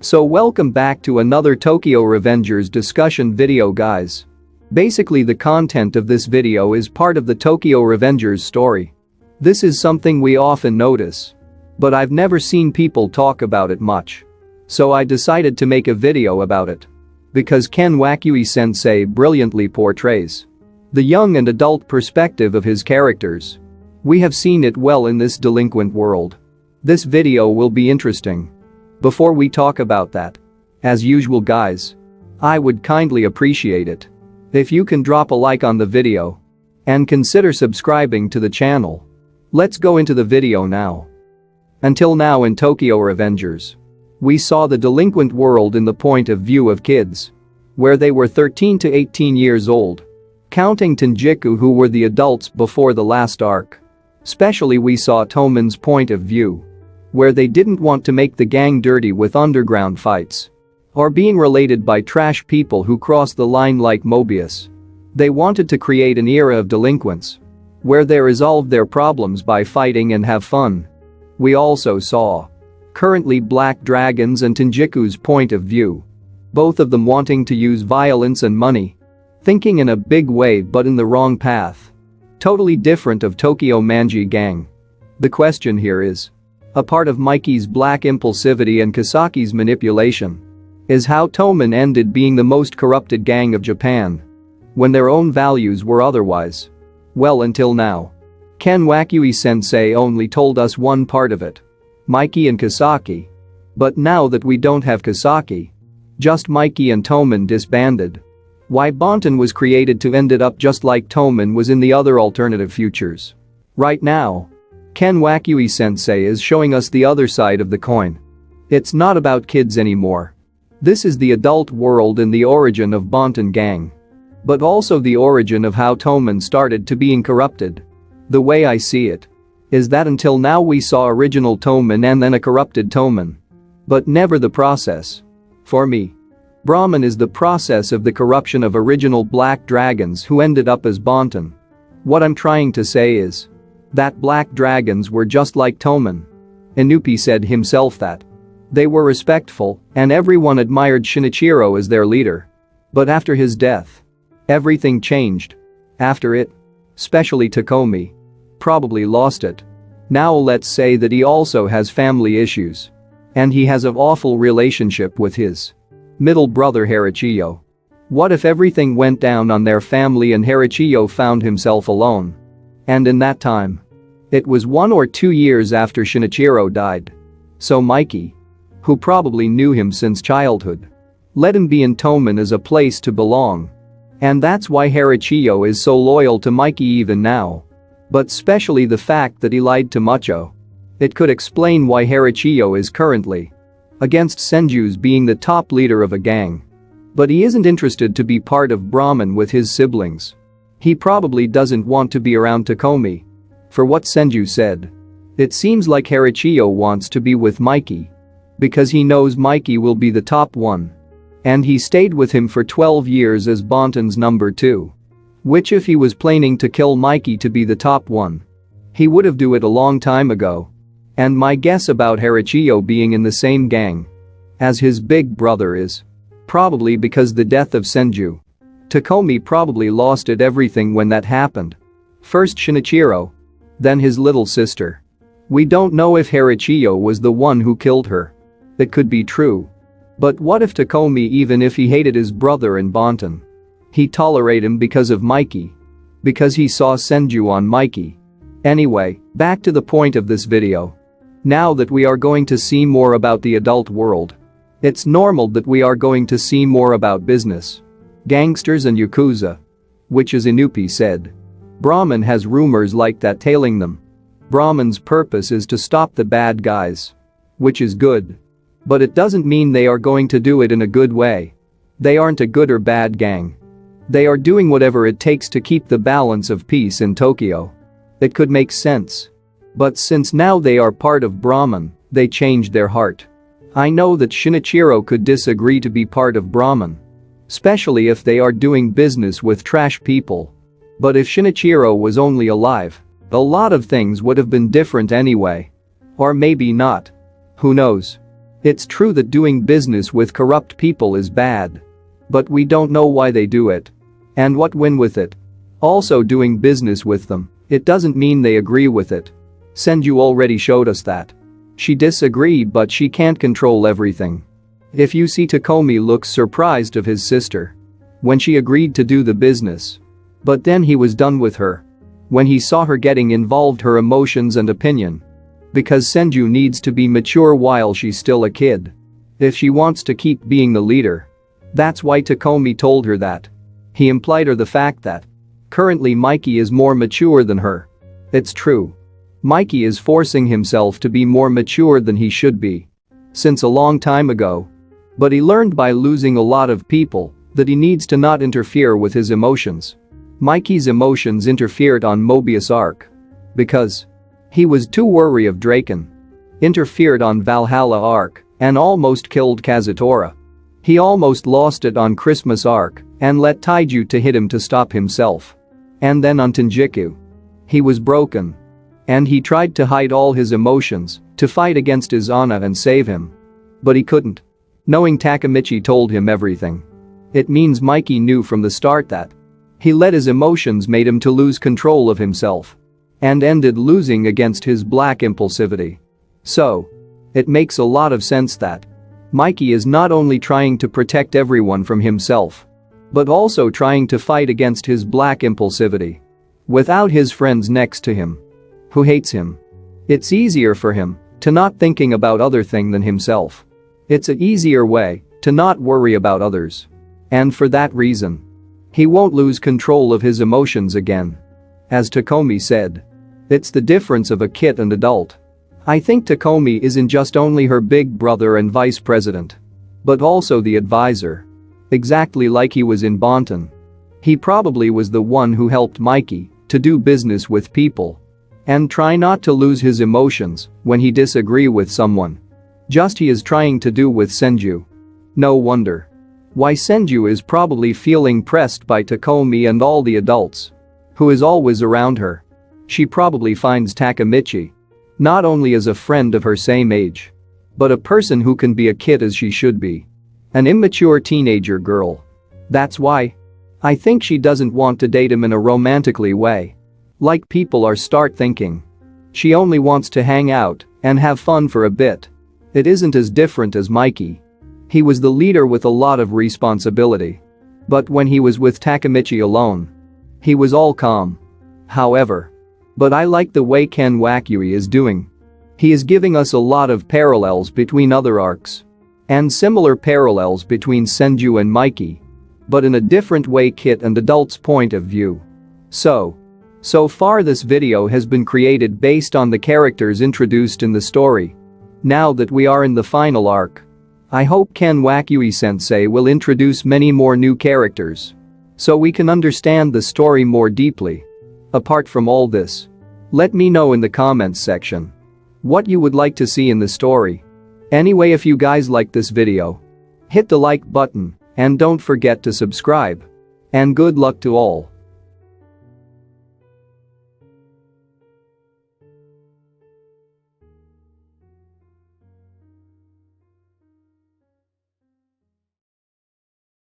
So welcome back to another Tokyo Revengers discussion video, guys. Basically, the content of this video is part of the Tokyo Revengers story. This is something we often notice, but I've never seen people talk about it much. So I decided to make a video about it. Because Ken Wakui-sensei brilliantly portrays the young and adult perspective of his characters. We have seen it well in this delinquent world. This video will be interesting. Before we talk about that, as usual, guys, I would kindly appreciate it if you can drop a like on the video and consider subscribing to the channel. Let's go into the video now. Until now in Tokyo Revengers, we saw the delinquent world in the point of view of kids, where they were 13 to 18 years old, counting Tenjiku, who were the adults before the last arc. Especially we saw Tomen's point of view, where they didn't want to make the gang dirty with underground fights or being related by trash people who cross the line like Mobius. They wanted to create an era of delinquents where they resolve their problems by fighting and have fun. We also saw currently Black Dragon's and Tenjiku's point of view, both of them wanting to use violence and money, thinking in a big way but in the wrong path. Totally different of Tokyo Manji gang. The question here is, a part of Mikey's black impulsivity and Kasaki's manipulation is how Tomen ended being the most corrupted gang of Japan when their own values were otherwise. Well, until now, Ken Wakui-sensei only told us one part of it, Mikey and Kasaki. But now that we don't have Kasaki, just Mikey and Tomen disbanded. Why Bonton was created to ended up just like Tomen was in the other alternative futures. Right now, Ken Wakui-sensei is showing us the other side of the coin. It's not about kids anymore. This is the adult world and the origin of Bonton gang. But also the origin of how Tomen started to being corrupted. The way I see it is that until now we saw original Tomen and then a corrupted Tomen, but never the process. For me, Brahman is the process of the corruption of original Black Dragons who ended up as Bonton. What I'm trying to say is that Black Dragons were just like Tomen. Inupi said himself that they were respectful and everyone admired Shinichiro as their leader. But after his death, everything changed. After it, especially Takomi, probably lost it. Now let's say that he also has family issues. And he has an awful relationship with his middle brother Harachiyo. What if everything went down on their family and Harachiyo found himself alone? And in that time, it was 1 or 2 years after Shinichiro died. So Mikey, who probably knew him since childhood, let him be in Tomen as a place to belong. And that's why Harachiyo is so loyal to Mikey even now. But especially the fact that he lied to Mucho. It could explain why Harachiyo is currently against Senju's being the top leader of a gang. But he isn't interested to be part of Brahman with his siblings. He probably doesn't want to be around Takomi. For what Senju said, it seems like Harachiyo wants to be with Mikey because he knows Mikey will be the top one. And he stayed with him for 12 years as Bonton's number 2. Which if he was planning to kill Mikey to be the top one, he would have do it a long time ago. And my guess about Harachiyo being in the same gang as his big brother is probably because the death of Senju. Takomi probably lost it everything when that happened. First Shinichiro, then his little sister. We don't know if Harachiyo was the one who killed her. It could be true. But what if Takomi, even if he hated his brother and Bonton, he tolerated him because of Mikey? Because he saw Senju on Mikey. Anyway, back to the point of this video. Now that we are going to see more about the adult world, it's normal that we are going to see more about business, gangsters and Yakuza. Which as Inupi said, Brahman has rumors like that tailing them. Brahman's purpose is to stop the bad guys. Which is good. But it doesn't mean they are going to do it in a good way. They aren't a good or bad gang. They are doing whatever it takes to keep the balance of peace in Tokyo. It could make sense. But since now they are part of Brahman, they changed their heart. I know that Shinichiro could disagree to be part of Brahman, especially if they are doing business with trash people. But if Shinichiro was only alive, a lot of things would have been different anyway. Or maybe not. Who knows? It's true that doing business with corrupt people is bad. But we don't know why they do it. And what win with it. Also, doing business with them, it doesn't mean they agree with it. Senju already showed us that. She disagreed, but she can't control everything. If you see, Takomi looks surprised of his sister when she agreed to do the business. But then he was done with her. When he saw her getting involved, her emotions and opinion. Because Senju needs to be mature while she's still a kid. If she wants to keep being the leader. That's why Takomi told her that. He implied her the fact that currently Mikey is more mature than her. It's true. Mikey is forcing himself to be more mature than he should be. Since a long time ago. But he learned by losing a lot of people that he needs to not interfere with his emotions. Mikey's emotions interfered on Mobius arc. Because he was too wary of Draken. Interfered on Valhalla arc and almost killed Kazutora. He almost lost it on Christmas arc and let Taiju to hit him to stop himself. And then on Tenjiku. He was broken. And he tried to hide all his emotions to fight against Izana and save him. But he couldn't. Knowing Takemichi told him everything. It means Mikey knew from the start that he let his emotions made him to lose control of himself. And ended losing against his black impulsivity. So, it makes a lot of sense that Mikey is not only trying to protect everyone from himself, but also trying to fight against his black impulsivity. Without his friends next to him, who hates him, it's easier for him to not thinking about other thing than himself. It's an easier way to not worry about others. And for that reason, he won't lose control of his emotions again. As Takomi said, it's the difference of a kid and adult. I think Takomi isn't just only her big brother and vice president, but also the advisor. Exactly like he was in Bonton. He probably was the one who helped Mikey to do business with people and try not to lose his emotions when he disagree with someone. Just he is trying to do with Senju. No wonder why Senju is probably feeling pressed by Takomi and all the adults who is always around her. She probably finds Takemichi not only as a friend of her same age, but a person who can be a kid as she should be. An immature teenager girl. That's why I think she doesn't want to date him in a romantically way. Like people are start thinking. She only wants to hang out and have fun for a bit. It isn't as different as Mikey. He was the leader with a lot of responsibility. But when he was with Takemichi alone, he was all calm. However, but I like the way Ken Wakui is doing. He is giving us a lot of parallels between other arcs. And similar parallels between Senju and Mikey. But in a different way, kid and adult's point of view. So far this video has been created based on the characters introduced in the story. Now that we are in the final arc, I hope Ken Wakui sensei will introduce many more new characters. So we can understand the story more deeply. Apart from all this, let me know in the comments section what you would like to see in the story. Anyway, if you guys like this video, hit the like button and don't forget to subscribe. And good luck to all.